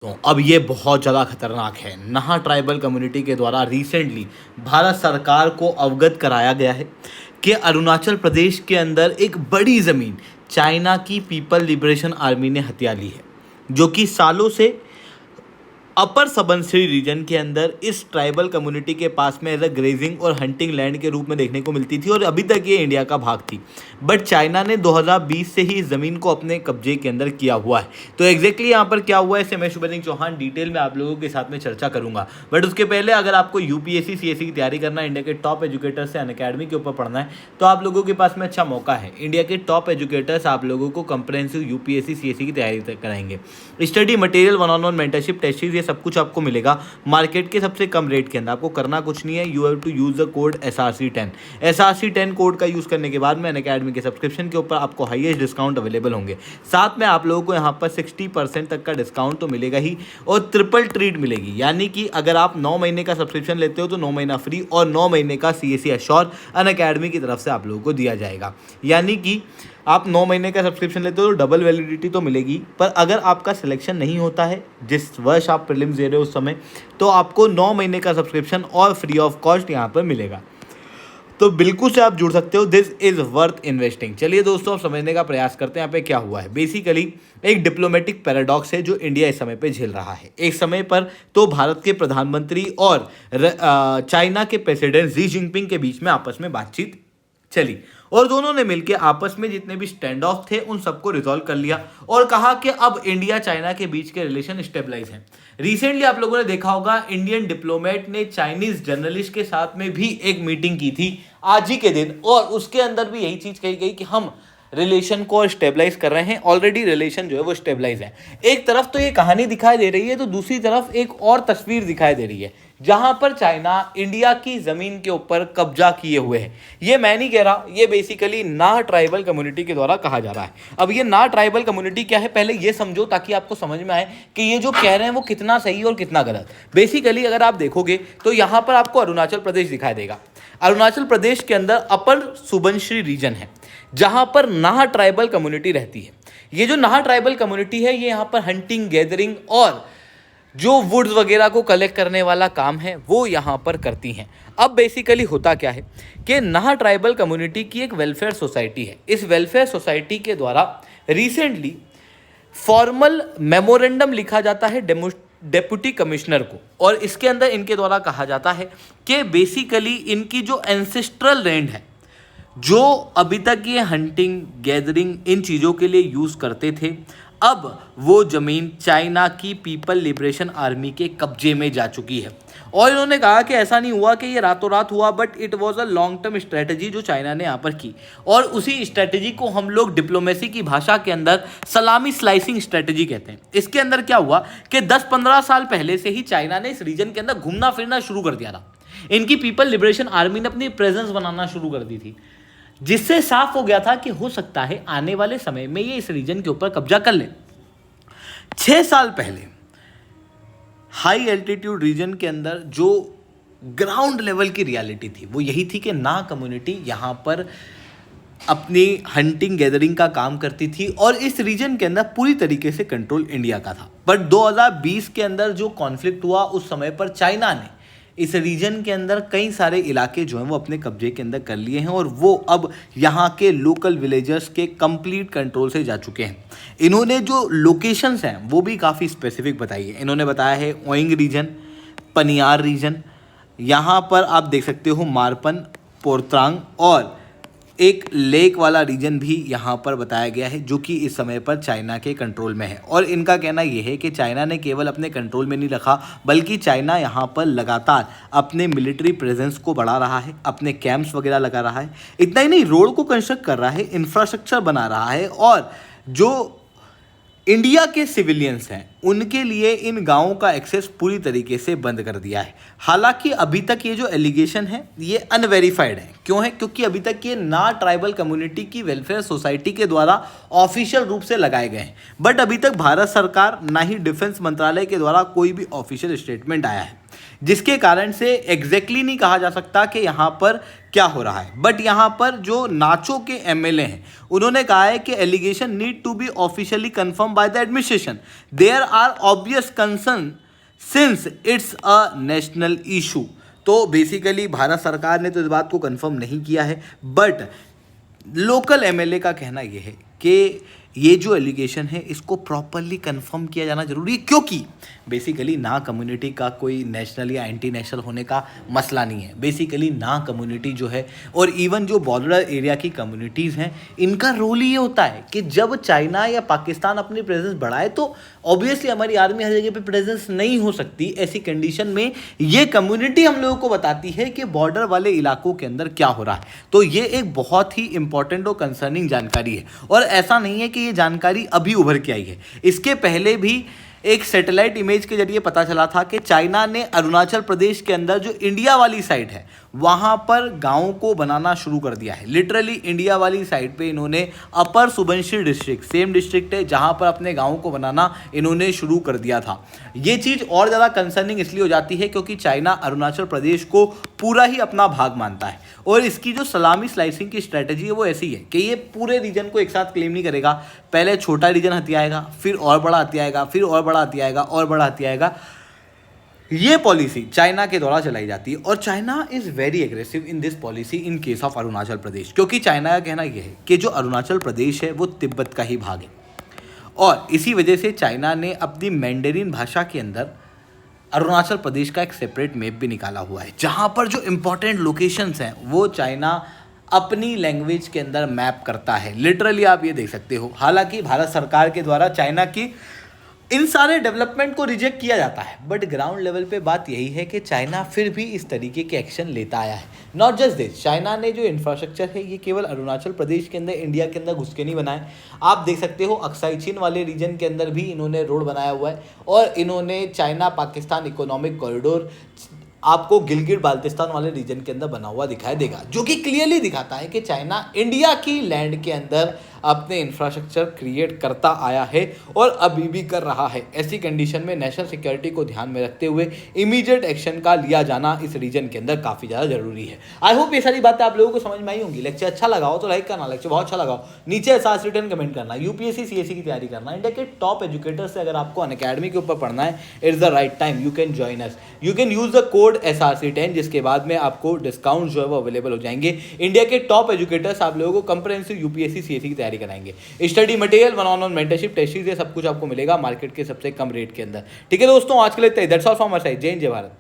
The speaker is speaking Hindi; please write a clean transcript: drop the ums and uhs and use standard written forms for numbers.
तो अब ये बहुत ज़्यादा खतरनाक है। नाहा ट्राइबल कम्युनिटी के द्वारा रिसेंटली भारत सरकार को अवगत कराया गया है कि अरुणाचल प्रदेश के अंदर एक बड़ी ज़मीन चाइना की पीपल लिबरेशन आर्मी ने हथिया ली है, जो कि सालों से अपर सबनसिरी रीजन के अंदर इस ट्राइबल कम्युनिटी के पास में एज अ ग्रेजिंग और हंटिंग लैंड के रूप में देखने को मिलती थी और अभी तक ये इंडिया का भाग थी। बट चाइना ने 2020 से ही इस ज़मीन को अपने कब्जे के अंदर किया हुआ है। तो एग्जैक्टली यहाँ पर क्या हुआ है, इसे मैं शुभ सिंह चौहान डिटेल में आप लोगों के साथ में चर्चा करूंगा। बट उसके पहले अगर आपको यूपीएससी सीएससी की तैयारी करना है, इंडिया के टॉप एजुकेटर से अनअकैडमी के ऊपर पढ़ना है, तो आप लोगों के पास में अच्छा मौका है। इंडिया के टॉप एजुकेटर्स आप लोगों को कंप्रहेंसिव यूपीएससी सीएससी की तैयारी कराएंगे। Study material, one on one mentorship, test series, ये सब कुछ आपको मिलेगा मार्केट के सबसे कम रेट के अंदर। आपको करना कुछ नहीं है, you have to use the code SRC10। SRC10 code का यूज करने के बाद में अनअकैडमी के सब्सक्रिप्शन के ऊपर आपको हाईएस्ट डिस्काउंट अवेलेबल होंगे। साथ में आप लोगों को यहाँ पर 60% तक का डिस्काउंट तो मिलेगा ही और ट्रिपल ट्रीट मिलेगी। यानी कि अगर आप 9 महीने का सब्सक्रिप्शन लेते हो तो 9 महीना फ्री और 9 महीने का CAC एश्योर अनअकैडमी की तरफ से आप लोगों को दिया जाएगा। यानी कि आप 9 महीने का सब्सक्रिप्शन लेते हो तो डबल वैलिडिटी तो मिलेगी, पर अगर आपका सिलेक्शन नहीं होता है जिस वर्ष आप प्रीलिम्स दे रहे हो उस समय, तो आपको 9 महीने का सब्सक्रिप्शन और फ्री ऑफ कॉस्ट यहाँ पर मिलेगा। तो बिल्कुल से आप जुड़ सकते हो, दिस इज वर्थ इन्वेस्टिंग। चलिए दोस्तों, अब समझने का प्रयास करते हैं यहाँ पे क्या हुआ है। बेसिकली एक डिप्लोमेटिक पैराडॉक्स है जो इंडिया इस समय पे झेल रहा है। एक समय पर तो भारत के प्रधानमंत्री और चाइना के प्रेसिडेंट शी जिनपिंग के बीच में आपस में बातचीत चली और दोनों ने मिलकर आपस में जितने भी स्टैंड ऑफ थे उन सबको रिजॉल्व कर लिया और कहा कि अब इंडिया चाइना के बीच के रिलेशन स्टेबलाइज हैं। रिसेंटली आप लोगों ने देखा होगा, इंडियन डिप्लोमेट ने चाइनीज जर्नलिस्ट के साथ में भी एक मीटिंग की थी आज ही के दिन और उसके अंदर भी यही चीज कही गई कि हम रिलेशन को स्टेबलाइज कर रहे हैं। ऑलरेडी रिलेशन जो है वो स्टेबलाइज है। एक तरफ तो ये कहानी दिखाई दे रही है तो दूसरी तरफ एक और तस्वीर दिखाई दे रही है जहां पर चाइना इंडिया की जमीन के ऊपर कब्जा किए हुए है। ये मैं नहीं कह रहा, ये बेसिकली नाह ट्राइबल कम्युनिटी के द्वारा कहा जा रहा है। अब ये नाह ट्राइबल कम्युनिटी क्या है, पहले ये समझो ताकि आपको समझ में आए कि ये जो कह रहे हैं वो कितना सही और कितना गलत। बेसिकली अगर आप देखोगे तो यहां पर आपको अरुणाचल प्रदेश दिखाई देगा। अरुणाचल प्रदेश के अंदर अपर सुबनसिरी रीजन है जहां पर नाहा ट्राइबल कम्युनिटी रहती है। ये जो नाहा ट्राइबल कम्युनिटी है ये यहाँ पर हंटिंग, गैदरिंग और जो वुड्स वगैरह को कलेक्ट करने वाला काम है वो यहाँ पर करती हैं। अब बेसिकली होता क्या है कि नाहा ट्राइबल कम्युनिटी की एक वेलफेयर सोसाइटी है। इस वेलफेयर सोसाइटी के द्वारा रिसेंटली फॉर्मल मेमोरेंडम लिखा जाता है डेप्यूटी कमिश्नर को और इसके अंदर इनके द्वारा कहा जाता है कि बेसिकली इनकी जो एंसेस्ट्रल लैंड है, जो अभी तक ये हंटिंग, गैदरिंग इन चीज़ों के लिए यूज़ करते थे, अब वो ज़मीन चाइना की पीपल लिबरेशन आर्मी के कब्जे में जा चुकी है। और इन्होंने कहा कि ऐसा नहीं हुआ कि ये रातों रात हुआ, but it was a long term strategy जो चाइना ने यहाँ पर की और उसी स्ट्रेटजी को हम लोग डिप्लोमेसी की भाषा के अंदर सलामी स्लाइसिंग स्ट्रेटजी कहते हैं। इसके अंदर क्या हुआ कि 10-15 साल पहले से ही चाइना ने इस रीजन के अंदर घूमना फिरना शुरू कर दिया था। इनकी पीपल लिबरेशन आर्मी ने अपनी प्रेजेंस बनाना शुरू कर दी थी, जिससे साफ हो गया था कि हो सकता है आने वाले समय में ये इस रीजन के ऊपर कब्जा कर ले। 6 साल पहले हाई एल्टीट्यूड रीजन के अंदर जो ग्राउंड लेवल की रियलिटी थी वो यही थी कि ना कम्युनिटी यहाँ पर अपनी हंटिंग गैदरिंग का काम करती थी और इस रीजन के अंदर पूरी तरीके से कंट्रोल इंडिया का था। बट 2020 के अंदर जो कॉन्फ्लिक्ट हुआ उस समय पर चाइना ने इस रीजन के अंदर कई सारे इलाके जो हैं वो अपने कब्जे के अंदर कर लिए हैं और वो अब यहाँ के लोकल विलेजर्स के कंप्लीट कंट्रोल से जा चुके हैं। इन्होंने जो लोकेशंस हैं वो भी काफ़ी स्पेसिफिक बताई है। इन्होंने बताया है ओइंग रीजन, पनियार रीजन, यहाँ पर आप देख सकते हो मारपन, पोर्त्रांग और एक लेक वाला रीजन भी यहाँ पर बताया गया है जो कि इस समय पर चाइना के कंट्रोल में है। और इनका कहना यह है कि चाइना ने केवल अपने कंट्रोल में नहीं रखा बल्कि चाइना यहाँ पर लगातार अपने मिलिट्री प्रेजेंस को बढ़ा रहा है, अपने कैंप्स वगैरह लगा रहा है। इतना ही नहीं, रोड को कंस्ट्रक्ट कर रहा है, इंफ्रास्ट्रक्चर बना रहा है और जो इंडिया के सिविलियंस हैं उनके लिए इन गांवों का एक्सेस पूरी तरीके से बंद कर दिया है। हालांकि अभी तक ये जो एलिगेशन है ये अनवेरीफाइड है। क्यों है? क्योंकि अभी तक ये ना ट्राइबल कम्युनिटी की वेलफेयर सोसाइटी के द्वारा ऑफिशियल रूप से लगाए गए हैं। बट अभी तक भारत सरकार ना ही डिफेंस मंत्रालय के द्वारा कोई भी ऑफिशियल स्टेटमेंट आया है, जिसके कारण से एग्जैक्टली नहीं कहा जा सकता कि यहाँ पर क्या हो रहा है। बट यहाँ पर जो नाचो के एमएलए हैं उन्होंने कहा है कि allegation need to be officially confirm by the administration, there are obvious concern since it's a national issue. तो बेसिकली भारत सरकार ने तो इस बात को कंफर्म नहीं किया है, बट लोकल एमएलए का कहना यह है कि ये जो एलिगेशन है इसको प्रॉपरली कंफर्म किया जाना जरूरी है, क्योंकि बेसिकली ना कम्युनिटी का कोई नेशनल या एंटी नेशनल होने का मसला नहीं है। बेसिकली ना कम्युनिटी जो है और इवन जो बॉर्डर एरिया की कम्युनिटीज़ हैं इनका रोल ये होता है कि जब चाइना या पाकिस्तान अपनी प्रेजेंस बढ़ाए तो ऑब्वियसली हमारी आर्मी हर जगह पे प्रेजेंस नहीं हो सकती। ऐसी कंडीशन में ये कम्युनिटी हम लोगों को बताती है कि बॉर्डर वाले इलाकों के अंदर क्या हो रहा है। तो ये एक बहुत ही इंपॉर्टेंट और कंसर्निंग जानकारी है, और ऐसा नहीं है कि ये जानकारी अभी उभर के आई है। इसके पहले भी एक सैटेलाइट इमेज के जरिए पता चला था कि चाइना ने अरुणाचल प्रदेश के अंदर जो इंडिया वाली साइड है वहाँ पर गाँव को बनाना शुरू कर दिया है। लिटरली इंडिया वाली साइड पे इन्होंने अपर सुबनसिरी डिस्ट्रिक्ट, सेम डिस्ट्रिक्ट है जहाँ पर अपने गाँव को बनाना इन्होंने शुरू कर दिया था। ये चीज़ और ज़्यादा कंसर्निंग इसलिए हो जाती है क्योंकि चाइना अरुणाचल प्रदेश को पूरा ही अपना भाग मानता है, और इसकी जो सलामी स्लाइसिंग की स्ट्रैटेजी है वो ऐसी है कि ये पूरे रीजन को एक साथ क्लेम नहीं करेगा। पहले छोटा रीजन हथियाएगा, फिर और बड़ा हथियाएगा, फिर और बड़ा हथियाएगा और बड़ा हथियाएगा। ये पॉलिसी चाइना के द्वारा चलाई जाती है, और China is very aggressive in this policy in case of Arunachal Pradesh, क्योंकि चाइना का कहना यह है कि जो अरुणाचल प्रदेश है वो तिब्बत का ही भाग है, और इसी वजह से चाइना ने अपनी मैंडेरिन भाषा के अंदर अरुणाचल प्रदेश का एक सेपरेट मैप भी निकाला हुआ है, जहाँ पर जो इंपॉर्टेंट लोकेशंस हैं वो चाइना अपनी लैंग्वेज के अंदर मैप करता है। लिटरली आप ये देख सकते हो। हालांकि भारत सरकार के द्वारा चाइना की इन सारे डेवलपमेंट को रिजेक्ट किया जाता है, बट ग्राउंड लेवल पे बात यही है कि चाइना फिर भी इस तरीके के एक्शन लेता आया है। नॉट जस्ट दिस, चाइना ने जो इंफ्रास्ट्रक्चर है ये केवल अरुणाचल प्रदेश के अंदर, इंडिया के अंदर घुस के नहीं बनाए। आप देख सकते हो अक्साई चीन वाले रीजन के अंदर भी इन्होंने रोड बनाया हुआ है, और इन्होंने चाइना पाकिस्तान इकोनॉमिक कॉरिडोर आपको गिलगिट बाल्टिस्तान वाले रीजन के अंदर बना हुआ दिखाई देगा, जो कि क्लियरली दिखाता है कि चाइना इंडिया की लैंड के अंदर अपने इंफ्रास्ट्रक्चर क्रिएट करता आया है और अभी भी कर रहा है। ऐसी कंडीशन में नेशनल सिक्योरिटी को ध्यान में रखते हुए इमीडिएट एक्शन का लिया जाना इस रीजन के अंदर काफ़ी ज़्यादा जरूरी है। आई होप ये सारी बातें आप लोगों को समझ में आई होंगी। लेक्चर अच्छा लगा हो तो लाइक करना, लेक्चर बहुत अच्छा लगा हो नीचे एसआरसी रिटर्न कमेंट करना। यूपीएससी सीएससी की तैयारी करना, इंडिया के टॉप एजुकेटर से अगर आपको अनअकैडमी के ऊपर पढ़ना है, it's the right time, you can join us, you can use the code SRC10, जिसके बाद में आपको डिस्काउंट जो है वो अवेलेबल हो जाएंगे। इंडिया के टॉप एजुकेटर्स आप लोगों को कंप्रेहेंसिव यूपीएससी सीएससी की तैयारी कराएंगे। Study material, one on one mentorship, test series, ये सब कुछ आपको मिलेगा मार्केट के सबसे कम रेट के अंदर। ठीक है दोस्तों, आज के लिए that's all from our side. जय हिंद, जय भारत।